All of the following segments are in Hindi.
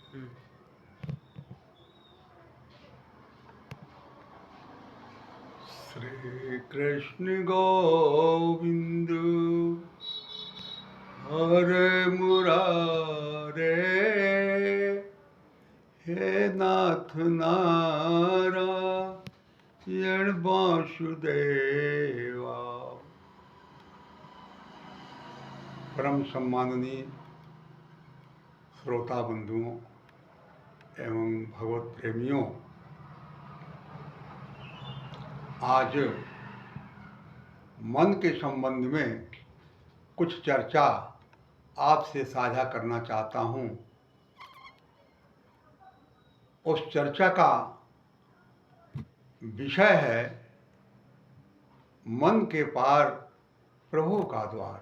हम्म। श्री कृष्ण गोविंद हरे मुरारे, हे नाथ नारायण वासुदेवा। परम सम्माननीय श्रोता बंधुओं एवं भगवत प्रेमियों, आज मन के संबंध में कुछ चर्चा आपसे साझा करना चाहता हूँ। उस चर्चा का विषय है मन के पार प्रभु का द्वार।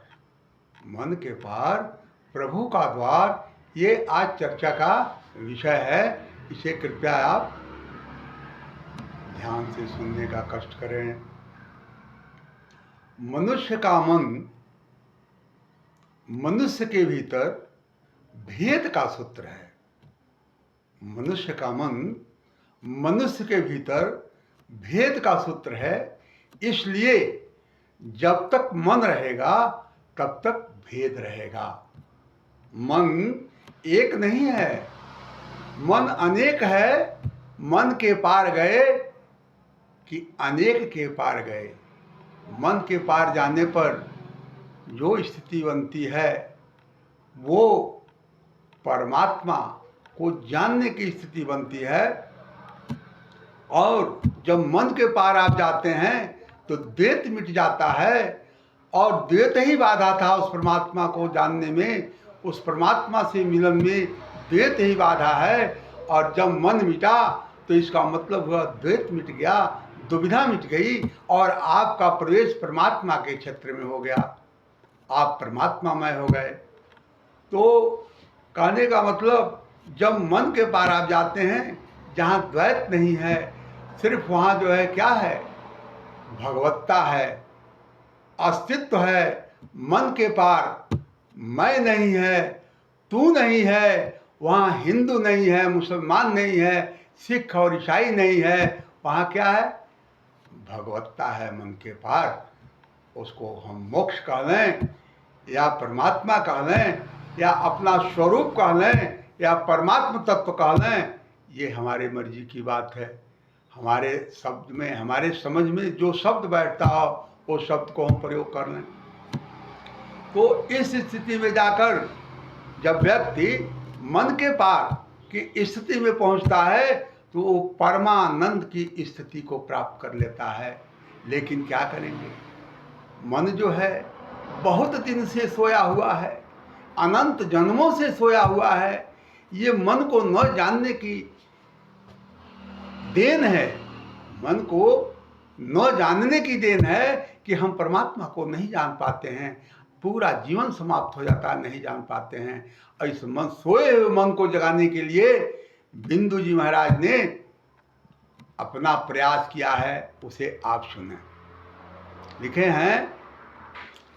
मन के पार प्रभु का द्वार, ये आज चर्चा का विषय है। इसे कृपया आप ध्यान से सुनने का कष्ट करें। मनुष्य का मन मनुष्य के भीतर भेद का सूत्र है। मनुष्य का मन मनुष्य के भीतर भेद का सूत्र है। इसलिए जब तक मन रहेगा तब तक भेद रहेगा। मन एक नहीं है, मन अनेक है। मन के पार गए कि अनेक के पार गए। मन के पार जाने पर जो स्थिति बनती है वो परमात्मा को जानने की स्थिति बनती है। और जब मन के पार आप जाते हैं तो द्वैत मिट जाता है, और द्वैत ही बाधा था उस परमात्मा को जानने में। उस परमात्मा से मिलन में द्वैत ही बाधा है। और जब मन मिटा तो इसका मतलब हुआ द्वैत मिट गया, दुविधा मिट गई, और आपका प्रवेश परमात्मा के क्षेत्र में हो गया। आप परमात्मामय हो गए। तो कहने का मतलब, जब मन के पार आप जाते हैं जहाँ द्वैत नहीं है, सिर्फ वहाँ जो है क्या है, भगवत्ता है, अस्तित्व है। मन के पार मैं नहीं है, तू नहीं है। वहाँ हिंदू नहीं है, मुसलमान नहीं है, सिख और ईसाई नहीं है। वहाँ क्या है, भगवत्ता है। मन के पार उसको हम मोक्ष कह लें, या परमात्मा कह लें, या अपना स्वरूप कह लें, या परमात्मा तत्व कह लें, ये हमारे मर्जी की बात है। हमारे शब्द में, हमारे समझ में जो शब्द बैठता हो वो शब्द को हम प्रयोग कर लें। तो इस स्थिति में जाकर जब व्यक्ति मन के पार की स्थिति में पहुंचता है तो वो परमानंद की स्थिति को प्राप्त कर लेता है। लेकिन क्या करेंगे, मन जो है बहुत दिन से सोया हुआ है, अनंत जन्मों से सोया हुआ है। ये मन को न जानने की देन है। मन को न जानने की देन है कि हम परमात्मा को नहीं जान पाते हैं। पूरा जीवन समाप्त हो जाता है, नहीं जान पाते हैं। और इस मन, सोए हुए मन को जगाने के लिए बिंदु जी महाराज ने अपना प्रयास किया है। उसे आप सुने। लिखे हैं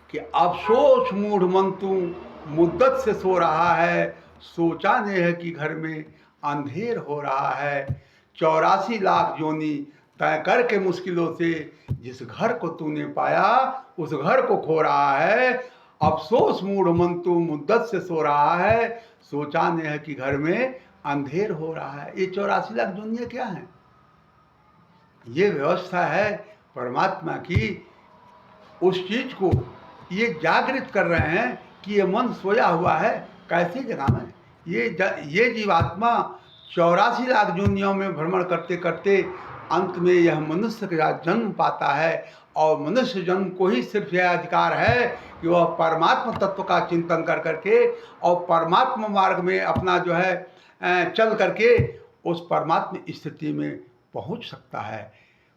कि अफसोस मूढ़ मन तू मुद्दत से सो रहा है, सोचा ने है कि घर में अंधेर हो रहा है। 84 लाख जोनी तय करके मुश्किलों से जिस घर को तूने पाया उस घर को खो रहा है। अफसोस मूढ़ मन तू मुद्दत से सो रहा है, सोचा ने है कि घर में अंधेर हो रहा है। ये 84 लाख जोनियाँ क्या हैं? ये व्यवस्था है परमात्मा की। उस चीज को ये जागृत कर रहे हैं कि ये मन सोया हुआ है, कैसे जगावें। ये जीवात्मा 84 लाख योनियों में भ्रमण करते करते अंत में यह मनुष्य का जन्म पाता है। और मनुष्य जन्म को ही सिर्फ यह अधिकार है कि वह परमात्मा तत्व का चिंतन कर करके और परमात्मा मार्ग में अपना जो है चल करके उस परमात्मा स्थिति में पहुंच सकता है।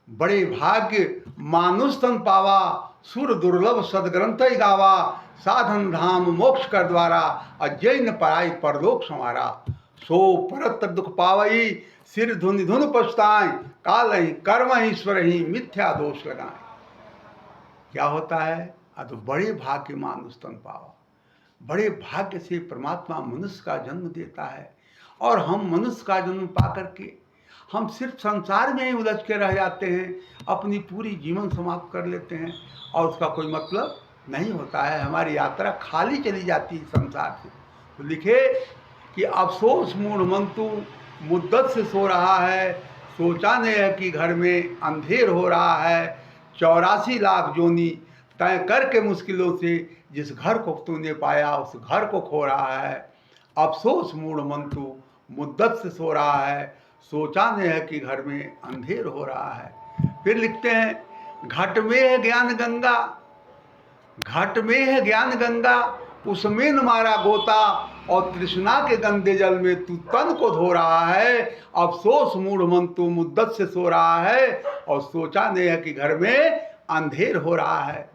बड़े भाग्य मानुष तन पावा, सुर दुर्लभ सदग्रंथ गावा। साधन धाम मोक्ष कर द्वारा, अजय न पराई परलोक संवारा। सो परत दुख पावई, सिर धुन धुन पछताएं। काल ही कर्म ही ईश्वर ही मिथ्या दोष लगाएं। क्या होता है? तो बड़े भाग्य मानुष तन पावा। बड़े भाग्य से परमात्मा मनुष्य का जन्म देता है। और हम मनुष्य का जन्म पा करके हम सिर्फ संसार में ही उलझ के रह जाते हैं, अपनी पूरी जीवन समाप्त कर लेते हैं और उसका कोई मतलब नहीं होता है। हमारी यात्रा खाली चली जाती है संसार से। तो लिखे कि अफसोस मूढ़ मन तू मुद्दत से सो रहा है, सोचा नहीं है कि घर में अंधेर हो रहा है। 84 लाख जोनी तय करके मुश्किलों से जिस घर को तूने पाया उस घर को खो रहा है। अफसोस मूढ़ मन तू मुद्दत से सो रहा है, सोचा नहीं है कि घर में अंधेर हो रहा है। फिर लिखते हैं घट में है ज्ञान गंगा, घट में है ज्ञान गंगा, उसमें न मारा गोता और तृष्णा के गंदे जल में तू तन को धो रहा है। अफसोस मूढ़ मन तू मुद्दत से सो रहा है और सोचा नहीं है कि घर में अंधेर हो रहा है।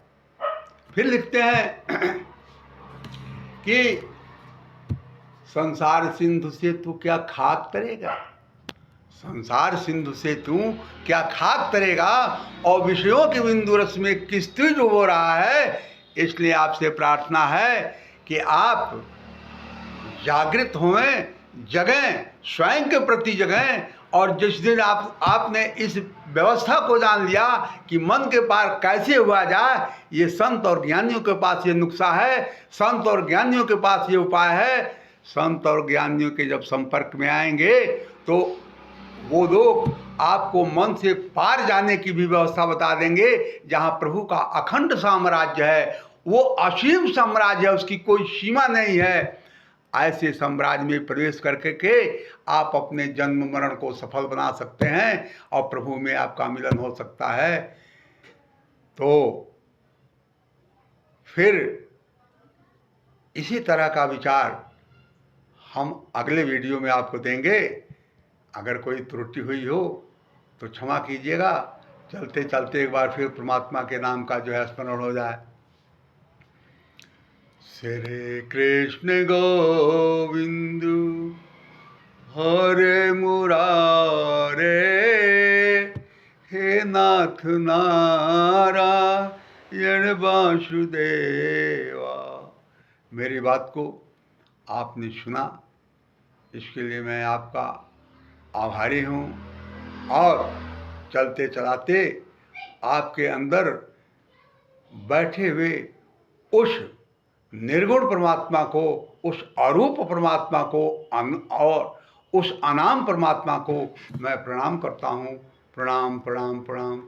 फिर लिखते हैं कि संसार सिंधु से तू क्या खाक तरेगा, संसार सिंधु से तू क्या खाक तरेगा और विषयों के बिंदु रस में किस्ती डुबो रहा है। इसलिए आपसे प्रार्थना है कि आप जागृत होएं, जगें, स्वयं के प्रति जगें। और जिस दिन आपने इस व्यवस्था को जान लिया कि मन के पार कैसे हुआ जाए, ये संत और ज्ञानियों के पास ये नुस्खा है, संत और ज्ञानियों के पास ये उपाय है। संत और ज्ञानियों के जब संपर्क में आएंगे तो वो लोग आपको मन से पार जाने की भी व्यवस्था बता देंगे। जहाँ प्रभु का अखंड साम्राज्य है, वो असीम साम्राज्य है, उसकी कोई सीमा नहीं है। ऐसे साम्राज्य में प्रवेश करके के आप अपने जन्म मरण को सफल बना सकते हैं और प्रभु में आपका मिलन हो सकता है। तो फिर इसी तरह का विचार हम अगले वीडियो में आपको देंगे। अगर कोई त्रुटि हुई हो तो क्षमा कीजिएगा। चलते चलते एक बार फिर परमात्मा के नाम का जो है स्मरण हो जाए। श्री कृष्ण गोविंद हरे मुरारे, हे नाथ नारायण वासुदेवा। मेरी बात को आपने सुना, इसके लिए मैं आपका आभारी हूँ। और चलते चलाते आपके अंदर बैठे हुए उस निर्गुण परमात्मा को, उस अरूप परमात्मा को और उस अनाम परमात्मा को मैं प्रणाम करता हूँ। प्रणाम प्रणाम प्रणाम।